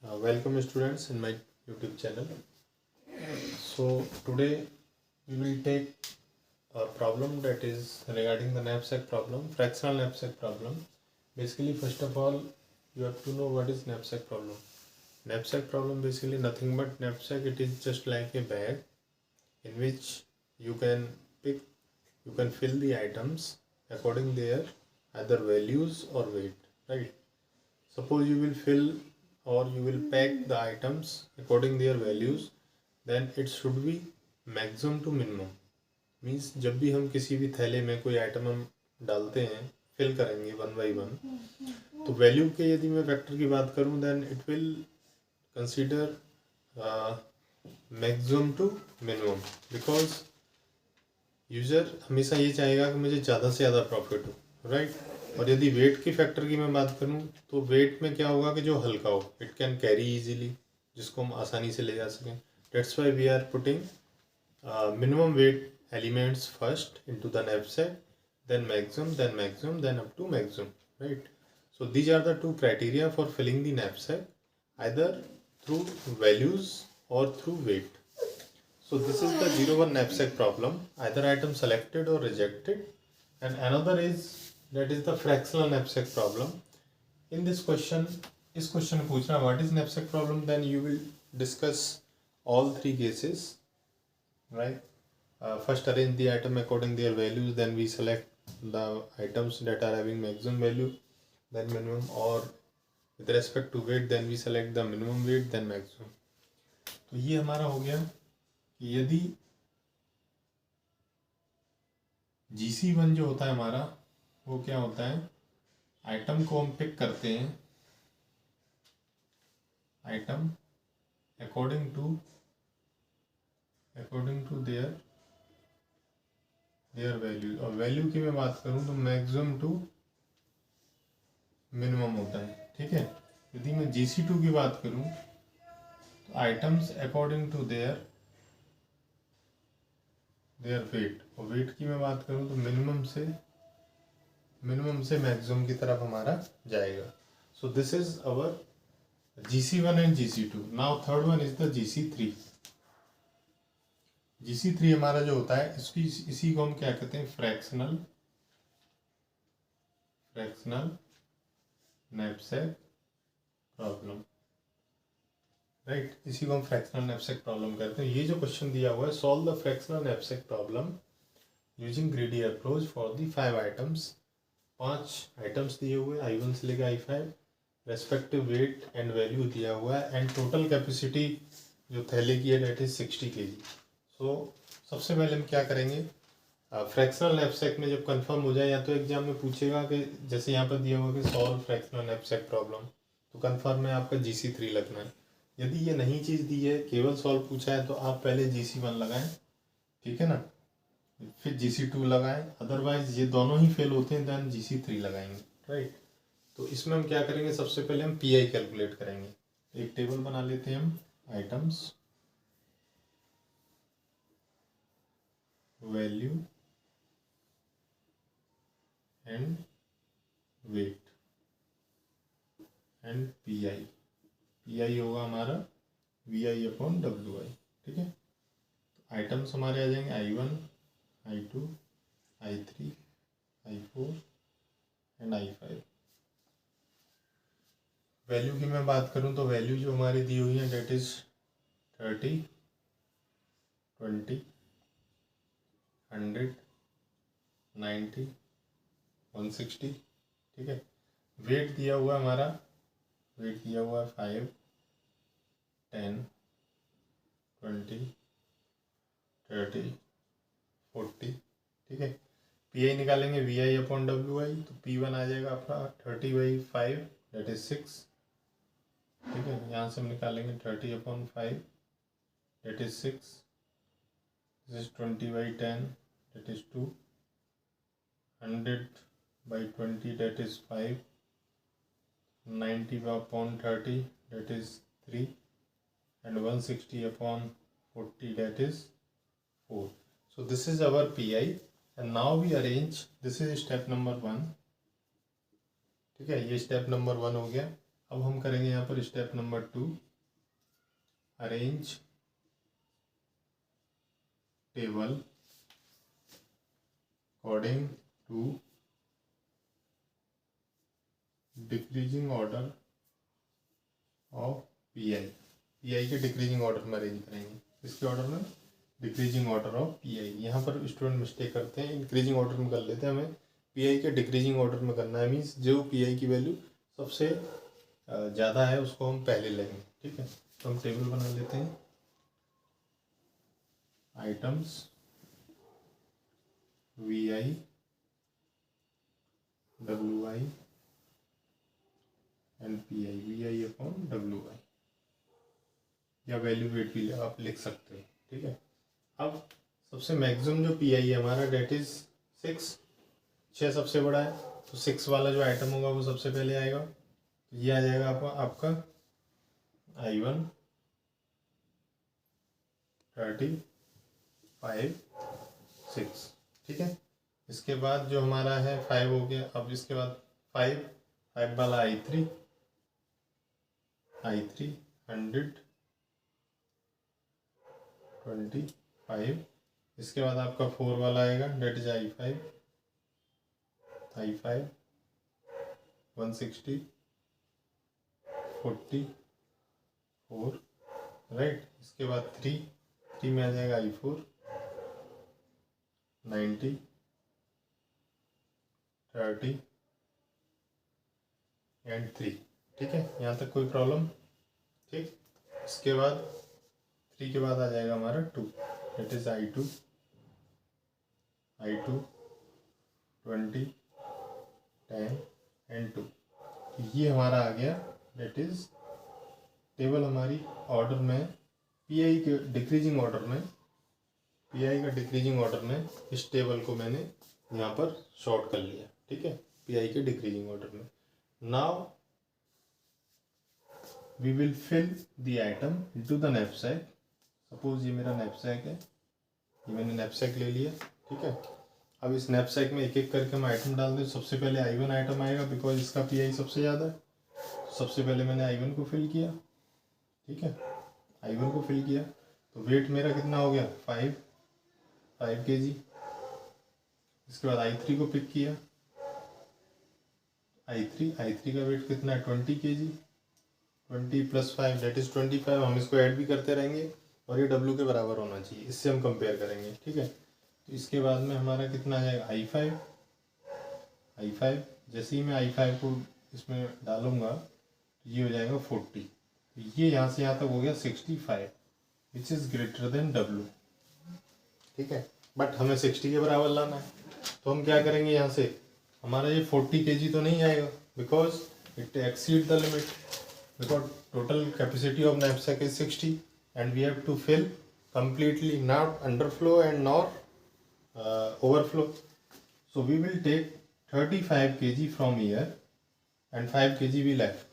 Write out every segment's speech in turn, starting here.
Welcome students in my YouTube channel. So today we will take a problem that is regarding the knapsack problem, fractional knapsack problem. Basically, first of all, you have to know what is knapsack problem. Knapsack problem basically nothing but knapsack. It is just like a bag in which you can fill the items according their either values or weight, right? Suppose you will fill or you will pack the items according their values, then it should be maximum to minimum. Means जब भी हम किसी भी थैले में कोई item हम डालते हैं, फिल करेंगे वन बाई वन, तो वैल्यू के यदि मैं फैक्टर की बात करूं then it will consider maximum to minimum, because user हमेशा ये चाहेगा कि मुझे ज़्यादा से ज़्यादा प्रॉफिट हो, राइट। और यदि वेट की फैक्टर की मैं बात करूं तो वेट में क्या होगा कि जो हल्का हो, इट कैन कैरी इजीली, जिसको हम आसानी से ले जा सकें। That's why we are putting minimum weight elements first into the knapsack, then maximum, then up to maximum, right? So these are the two criteria for filling the knapsack, either through values or through weight. So this is the 0-1 knapsack problem, either item selected or rejected. And another is that is the fractional knapsack problem. In this question, इस question पूछना what is knapsack problem, then you will discuss all three cases, right? First arrange the item according their values, then we select the items that are having maximum value, then minimum, or with respect to weight then we select the minimum weight then maximum. तो ये हमारा हो गया कि यदि GC1 जो होता है हमारा, वो क्या होता है, आइटम को हम पिक करते हैं, item according to their value, और वैल्यू की मैं बात करूं तो मैक्सिमम टू मिनिमम होता है, ठीक है। यदि मैं GC2 की बात करूं तो items according to their weight, और वेट की मैं बात करूं तो मिनिमम से मैक्सिमम की तरफ हमारा जाएगा। So this is our GC1 and GC2। Now third one is the GC3। GC3 हमारा जो होता है, इसी को हम क्या कहते हैं, फ्रैक्शनल नैपसैक प्रॉब्लम, राइट। इसी को हम फ्रैक्शनल नैपसैक प्रॉब्लम कहते हैं। ये जो क्वेश्चन दिया हुआ है, solve the fractional knapsack problem using greedy approach for the 5 items. 5 items दिए हुए, I1 से लेकर I5, respective wait and value दिया हुआ है, एंड टोटल कैपेसिटी जो थैले की है डेट इज 60 kg। तो सबसे पहले हम क्या करेंगे, फ्रैक्शनल नैपसैक में जब कंफर्म हो जाए, या तो एग्जाम में पूछेगा कि जैसे यहाँ पर दिया हुआ कि सॉल्व फ्रैक्शनल नैपसैक प्रॉब्लम, तो कंफर्म में आपका GC3 लगना है। यदि ये नहीं चीज़ दी है, केवल सॉल्व पूछा है, तो आप पहले GC1 लगाएं, ठीक है ना, फिर GC2 लगाएं। अदरवाइज ये दोनों ही फेल होते हैं, देन GC3 लगाएंगे, राइट। तो इसमें हम क्या करेंगे, सबसे पहले हम PI कैलकुलेट करेंगे। एक टेबल बना लेते हैं हम, items, value and weight and PI होगा हमारा VI/WI, ठीक है। तो आइटम्स हमारे आ जाएंगे I1, I2, I3, I4 and I5। Value की मैं बात करूं तो वैल्यू जो हमारी दी हुई है डेट इज 30, 20, 100, 90, 160, ठीक है। वेट दिया हुआ है हमारा, वेट दिया हुआ है 5, 10, 20, 30, 40, ठीक है। PI निकालेंगे VI/WI, तो P1 आ जाएगा अपना 30/5 डेट इज 6, ठीक है। यहाँ से हम निकालेंगे 30/5 that is 6, this is 20/10 that is 2, 100/20 that is 5, 90/30 that is 3, and 160/40 that is 4. So this is our PI, and now we arrange, this is step number 1, ठीक है। ये स्टेप नंबर 1 हो गया। अब हम करेंगे यहाँ पर step number 2, arrange table according to decreasing order of P I के डिक्रीजिंग ऑर्डर में अरेंज करेंगे। इसके ऑर्डर में decreasing order of P I. यहाँ पर स्टूडेंट मिस्टेक करते हैं, इंक्रीजिंग ऑर्डर में कर लेते हैं, हमें पी आई के डिक्रीजिंग ऑर्डर में करना है। मीन्स जो पी आई की वैल्यू सबसे ज़्यादा है उसको हम पहले लेंगे। ठीक है, तो हम टेबल बना लेते हैं, items V I W I and P I, V I upon W I, या वैल्यू वेट भी आप लिख सकते हो। ठीक है, अब सबसे मैक्सिमम जो पी आई है हमारा डेट इज 6, 6 सबसे बड़ा है, तो 6 वाला जो आइटम होगा वो सबसे पहले आएगा। तो ये आ जाएगा आपका I1 35 6। ठीक है, इसके बाद जो हमारा है 5 हो गया। अब इसके बाद 5 वाला I3 125। इसके बाद आपका 4 वाला आएगा, डेट इज I5 160 44, राइट। इसके बाद 3 में आ जाएगा I4 90 30 एंड 3। ठीक है, यहाँ तक कोई प्रॉब्लम? ठीक, इसके बाद 3 के बाद आ जाएगा हमारा 2, डेट इज I2 20 10 एंड 2। ये हमारा आ गया, डेट इज टेबल हमारी ऑर्डर में पी आई के डिक्रीजिंग ऑर्डर में, पी आई का डिक्रीजिंग ऑर्डर में इस टेबल को मैंने यहाँ पर शॉर्ट कर लिया। ठीक है, पी आई के डिक्रीजिंग ऑर्डर में। Now we will fill the item into the knapsack. Suppose ये मेरा नैपसैक है, ये मैंने नैपसैक ले लिया। ठीक है, अब इस नैपसैक में एक एक करके हम आइटम डाल दें। सबसे पहले I1 आइटम आएगा, बिकॉज इसका पी आई सबसे ज़्यादा है। सबसे पहले मैंने I1 को फिल किया। ठीक है, I1 को फिल किया तो वेट मेरा कितना हो गया, 5 kg। इसके बाद I3 को पिक किया, I3 का वेट कितना है, 20 kg। 20 + 5 date is 25। हम इसको ऐड भी करते रहेंगे और ये W के बराबर होना चाहिए, इससे हम कंपेयर करेंगे। ठीक है, तो इसके बाद में हमारा कितना आ जाएगा, I5। जैसे ही मैं I5 को इसमें डालूंगा तो ये हो जाएगा 40। ये यहाँ से यहाँ तक हो गया 65, which is greater than W। ठीक है, बट हमें 60 के बराबर लाना है, तो हम क्या करेंगे, यहाँ से हमारा ये 40 kg तो नहीं आएगा, because it exceed the limit, because total capacity of knapsack is 60 and we have to fill completely, not underflow and nor overflow. So we will take 35 kg from here and 5 kg we left.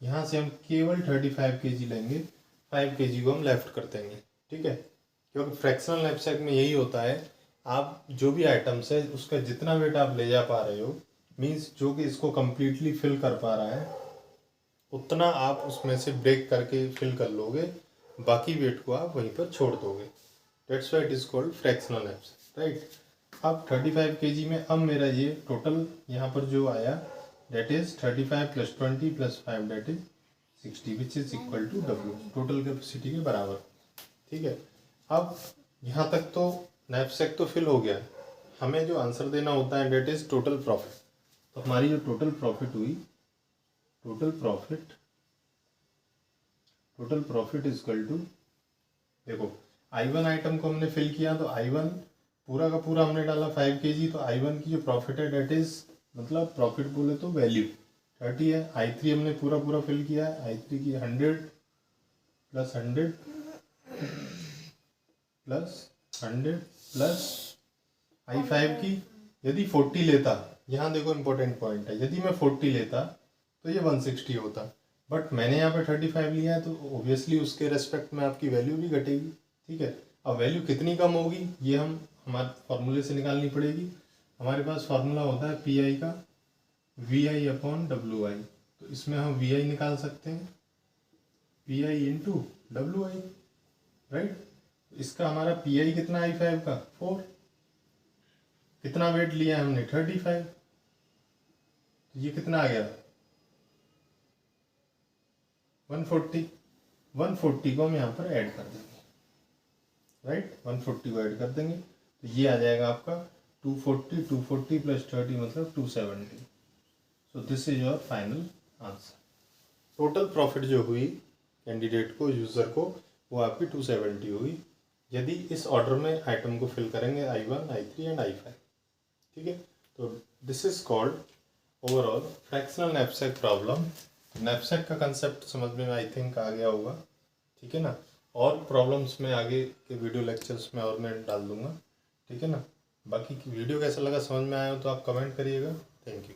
यहाँ से हम केवल 35 kg लेंगे, 5 kg को हम left कर देंगे। ठीक है, क्योंकि फ्रैक्शनल नैपसैक में यही होता है, आप जो भी आइटम्स है उसका जितना वेट आप ले जा पा रहे हो, मीन्स जो कि इसको कम्प्लीटली फिल कर पा रहा है, उतना आप उसमें से ब्रेक करके फिल कर लोगे, बाकी वेट को आप वहीं पर छोड़ दोगे। That's why it is called fractional knapsack, right. अब 35 kg में अब मेरा ये टोटल यहाँ पर जो आया, that is 35 + 20 + 5 that is 60, which is equal to W, total capacity के बराबर। ठीक है, अब यहाँ तक तो नैपसैक तो फिल हो गया, हमें जो आंसर देना होता है दैट इज टोटल प्रॉफिट। तो हमारी जो टोटल प्रॉफिट हुई, total profit is equal to, देखो I1 आइटम को हमने फिल किया तो I1 पूरा का पूरा हमने डाला 5 kg, तो I1 की जो प्रॉफिट है डेट इज, मतलब प्रॉफिट बोले तो वैल्यू 30 है। I3 हमने पूरा फिल किया है, I3 की 100 + 100 + 100 प्लस I5 की यदि 40 लेता, यहाँ देखो इंपॉर्टेंट पॉइंट है, यदि मैं 40 लेता तो ये 160 होता, बट मैंने यहाँ पे 35 लिया है, तो ऑब्वियसली उसके रेस्पेक्ट में आपकी वैल्यू भी घटेगी। ठीक है, अब वैल्यू कितनी कम होगी ये हम हमारे फॉर्मूले से निकालनी पड़ेगी। हमारे पास फार्मूला होता है पी आई का VI/WI। तो इसमें हम वी आई निकाल सकते हैं, P I into W I, right. इसका हमारा पी आई कितना आई 5 का 4, कितना वेट लिया हमने 35, तो ये कितना आ गया 140। 140 को हम यहाँ पर ऐड कर देंगे, राइट। 140 को ऐड कर देंगे तो ये आ जाएगा आपका 240 प्लस 30 मतलब 270। So this is your final answer. Total profit जो हुई कैंडिडेट को, यूज़र को, वो आपकी 270 हुई यदि इस ऑर्डर में आइटम को फिल करेंगे I1, I3 एंड I5, ठीक है। तो this is called overall fractional knapsack problem. Knapsack का कंसेप्ट समझ में आई थिंक आ गया होगा, ठीक है ना। और प्रॉब्लम्स में आगे के वीडियो लेक्चर्स में और मैं डाल दूंगा, ठीक है ना। बाकी वीडियो कैसा लगा, समझ में आया हो तो आप कमेंट करिएगा। Thank you.